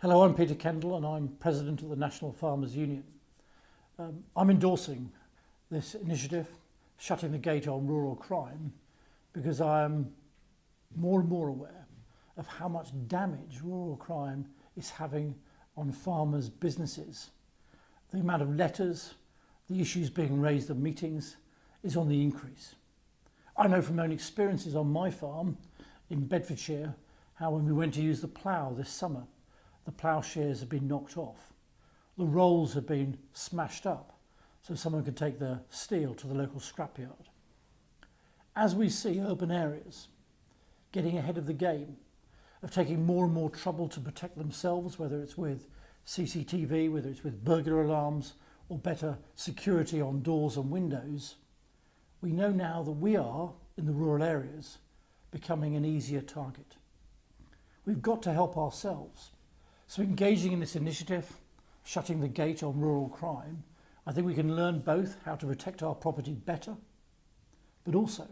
Hello, I'm Peter Kendall and I'm President of the National Farmers Union. I'm endorsing this initiative, shutting the gate on rural crime, because I am more and more aware of how much damage rural crime is having on farmers' businesses. The amount of letters, the issues being raised at meetings is on the increase. I know from my own experiences on my farm in Bedfordshire how when we went to use the plough this summer, the ploughshares have been knocked off. The rolls have been smashed up so someone could take the steel to the local scrapyard. As we see urban areas getting ahead of the game, of taking more and more trouble to protect themselves, whether it's with CCTV, whether it's with burglar alarms, or better security on doors and windows, we know now that we are, in the rural areas, becoming an easier target. We've got to help ourselves. So engaging in this initiative, shutting the gate on rural crime, I think we can learn both how to protect our property better, but also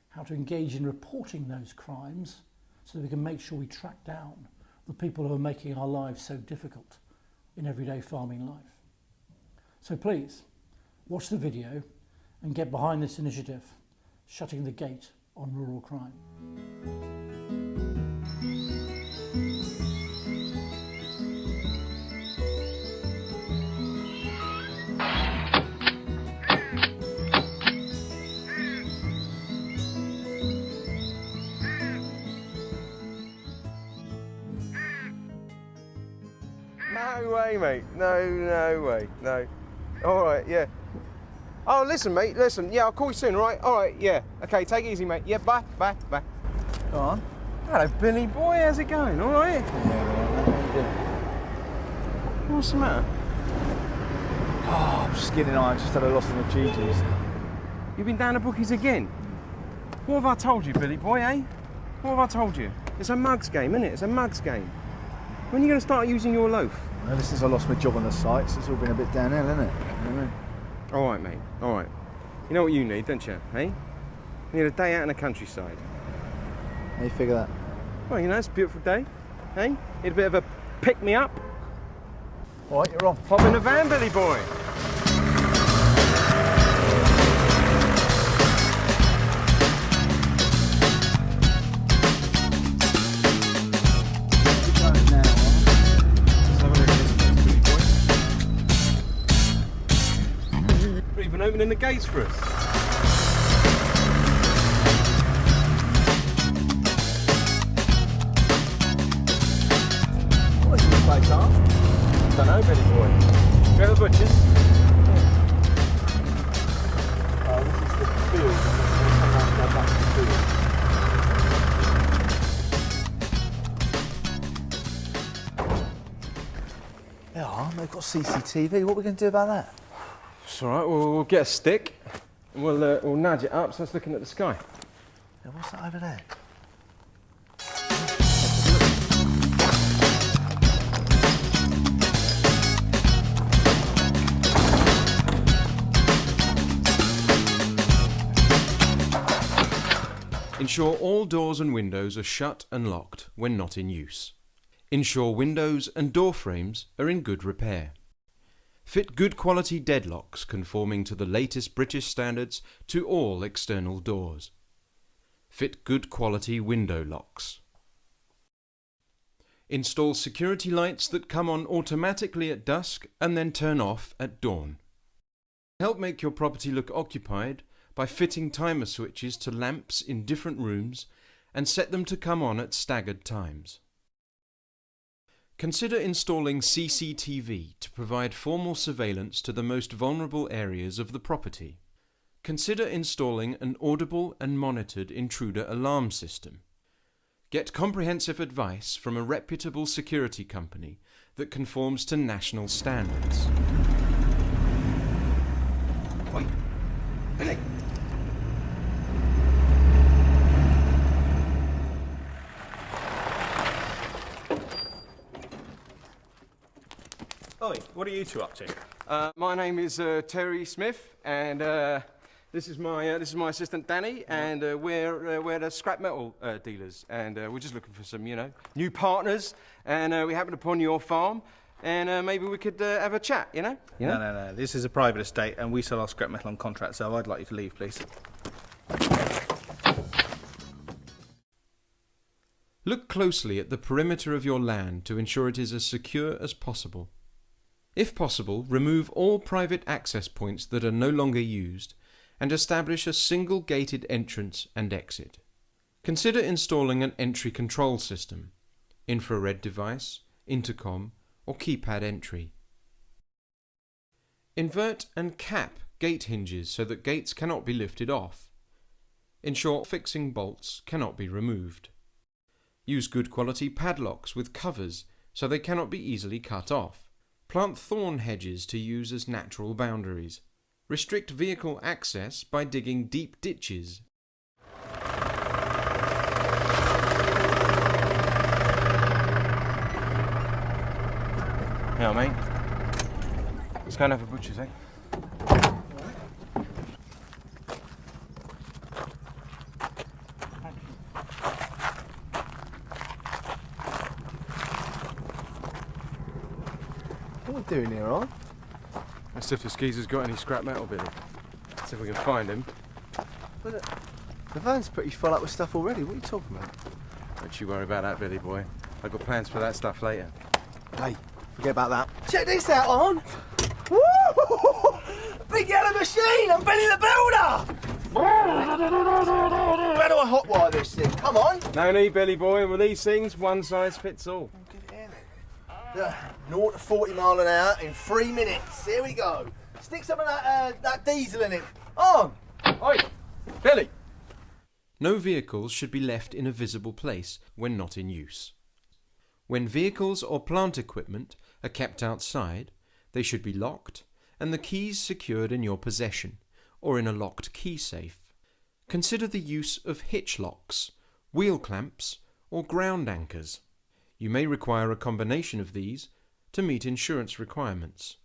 how to engage in reporting those crimes so that we can make sure we track down the people who are making our lives so difficult in everyday farming life. So please, watch the video and get behind this initiative, shutting the gate on rural crime. No way, mate. No way. No. All right, yeah. Oh, listen, mate. Listen. Yeah, I'll call you soon, all right? All right, yeah. Okay, take it easy, mate. Yeah, bye. Go on. Hello, Billy boy. How's it going? All right? What's the matter? Oh, I'm just getting on. I just had a loss in the GGs. You've been down the bookies again? What have I told you, Billy boy, eh? What have I told you? It's a mugs game, innit? It's a mugs game. When are you going to start using your loaf? Ever since I lost my job on the sites, it's all been a bit downhill, isn't it? You know what I mean? All right, mate. All right. You know what you need, don't you? Eh? You need a day out in the countryside. How you figure that? Well, you know, it's a beautiful day. Eh? Need a bit of a pick-me-up. All right, you're on. Hop in the van, Billy boy. Even opening the gates for us. What is this place, huh? Don't know, Billy boy. Go to the butcher's. Oh, this is the field. I'm going to go back to the field. Yeah, they've got CCTV. What are we going to do about that? It's all right. We'll get a stick and we'll nudge it up so it's looking at the sky. Yeah, what's that over there? Ensure all doors and windows are shut and locked when not in use. Ensure windows and door frames are in good repair. Fit good quality deadlocks conforming to the latest British standards to all external doors. Fit good quality window locks. Install security lights that come on automatically at dusk and then turn off at dawn. Help make your property look occupied by fitting timer switches to lamps in different rooms and set them to come on at staggered times. Consider installing CCTV to provide formal surveillance to the most vulnerable areas of the property. Consider installing an audible and monitored intruder alarm system. Get comprehensive advice from a reputable security company that conforms to national standards. Oi, Billy. Oi, what are you two up to? My name is Terry Smith, and This is my assistant Danny, and we're the scrap metal dealers, and we're just looking for some, new partners. And we happened upon your farm, and maybe we could have a chat, No. This is a private estate, and we sell our scrap metal on contract. So I'd like you to leave, please. Look closely at the perimeter of your land to ensure it is as secure as possible. If possible, remove all private access points that are no longer used and establish a single gated entrance and exit. Consider installing an entry control system, infrared device, intercom, or keypad entry. Invert and cap gate hinges so that gates cannot be lifted off. Ensure fixing bolts cannot be removed. Use good quality padlocks with covers so they cannot be easily cut off. Plant thorn hedges to use as natural boundaries. Restrict vehicle access by digging deep ditches. Yeah, mate. Let's go and have a butcher's, eh? What are we doing here, on? Let's see if the skeezer's got any scrap metal, Billy. See if we can find him. But the van's pretty full up with stuff already. What are you talking about? Don't you worry about that, Billy boy. I've got plans for that stuff later. Hey, forget about that. Check this out, on. Woo! Big yellow machine! I'm Billy the Builder! Where do I hotwire this thing? Come on! No need, Billy boy. With these things, one size fits all. Give it here then. 0 to 40 mile an hour in 3 minutes. Here we go. Stick some of that diesel in it. On! Oi! Billy! No vehicles should be left in a visible place when not in use. When vehicles or plant equipment are kept outside, they should be locked and the keys secured in your possession or in a locked key safe. Consider the use of hitch locks, wheel clamps, or ground anchors. You may require a combination of these to meet insurance requirements.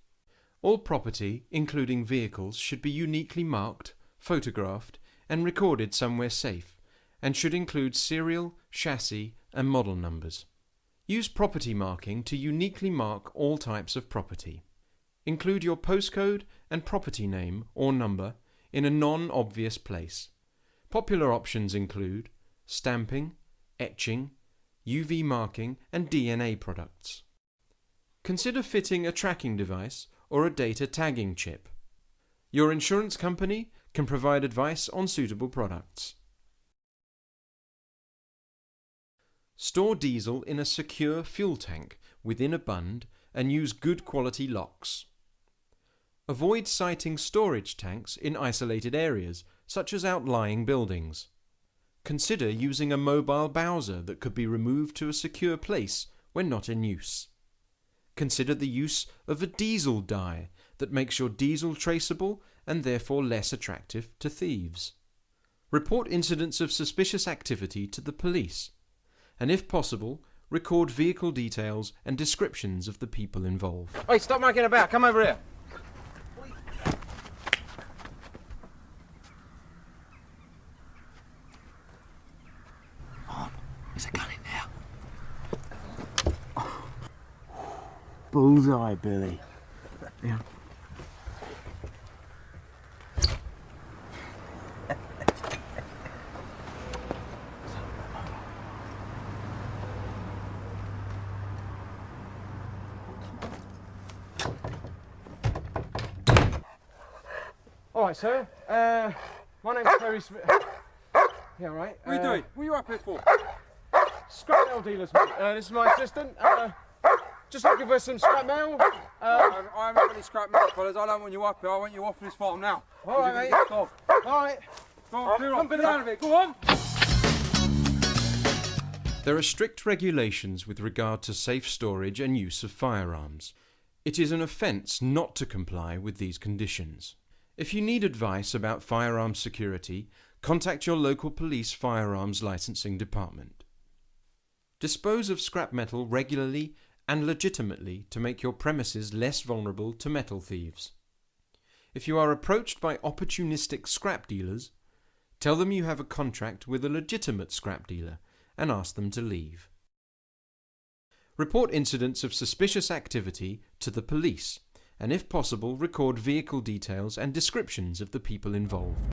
All property, including vehicles, should be uniquely marked, photographed, and recorded somewhere safe, and should include serial, chassis, and model numbers. Use property marking to uniquely mark all types of property. Include your postcode and property name or number in a non-obvious place. Popular options include stamping, etching, UV marking, and DNA products. Consider fitting a tracking device or a data tagging chip. Your insurance company can provide advice on suitable products. Store diesel in a secure fuel tank within a bund and use good quality locks. Avoid siting storage tanks in isolated areas, such as outlying buildings. Consider using a mobile bowser that could be removed to a secure place when not in use. Consider the use of a diesel dye that makes your diesel traceable and therefore less attractive to thieves. Report incidents of suspicious activity to the police, and if possible, record vehicle details and descriptions of the people involved. Oi, stop mucking about. Come over here. There's a gun in there. Bullseye, Billy. Yeah. All right, sir. My name's Terry Smith. Yeah, right. What are you doing? What are you up here for? Scrap metal dealers, mate. This is my assistant. Just looking for some scrap metal. I haven't got any scrap metal, fellas. I don't want you up here. I want you off this farm now. All right, mate. Go All right. on, clear off. Billy. Get out of here. Go on. There are strict regulations with regard to safe storage and use of firearms. It is an offence not to comply with these conditions. If you need advice about firearms security, contact your local police firearms licensing department. Dispose of scrap metal regularly and legitimately to make your premises less vulnerable to metal thieves. If you are approached by opportunistic scrap dealers, tell them you have a contract with a legitimate scrap dealer and ask them to leave. Report incidents of suspicious activity to the police, and if possible record vehicle details and descriptions of the people involved.